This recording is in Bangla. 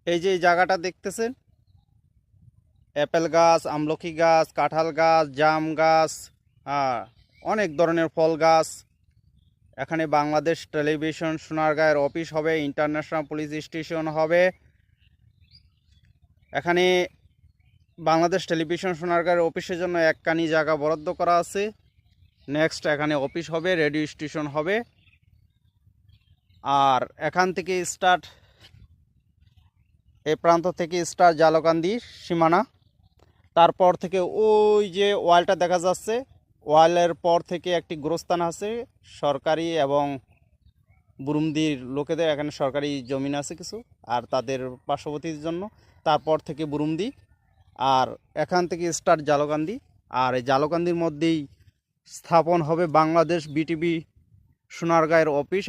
এই যে এই জায়গাটা দেখতেছেন, অ্যাপেল গাছ, আমলকি গাছ, কাঁঠাল গাছ, জাম গাছ, অনেক ধরনের ফল গাছ। এখানে বাংলাদেশ টেলিভিশন সোনারগাঁয়ের অফিস হবে, ইন্টারন্যাশনাল পুলিশ স্টেশন হবে। এখানে বাংলাদেশ টেলিভিশন সোনারগাঁয়ের অফিসের জন্য একখানি জায়গা বরাদ্দ করা আছে। নেক্সট এখানে অফিস হবে, রেডিও স্টেশন হবে। আর এখান থেকে স্টার্ট, এই প্রান্ত থেকে স্টার্ট জালকান্দি সীমানা। তারপর থেকে ওই যে ওয়ালটা দেখা যাচ্ছে, ওয়ালের পর থেকে একটি গোরস্থান আছে সরকারি, এবং বুরুমদির লোকেদের এখানে সরকারি জমিন আছে কিছু, আর তাদের পার্শ্ববর্তীর জন্য। তারপর থেকে বুরুমদি, আর এখান থেকে স্টার্ট জালকান্দি। আর এই জালকান্দির মধ্যেই স্থাপন হবে বাংলাদেশ বিটিভি সোনারগাঁয়ের অফিস।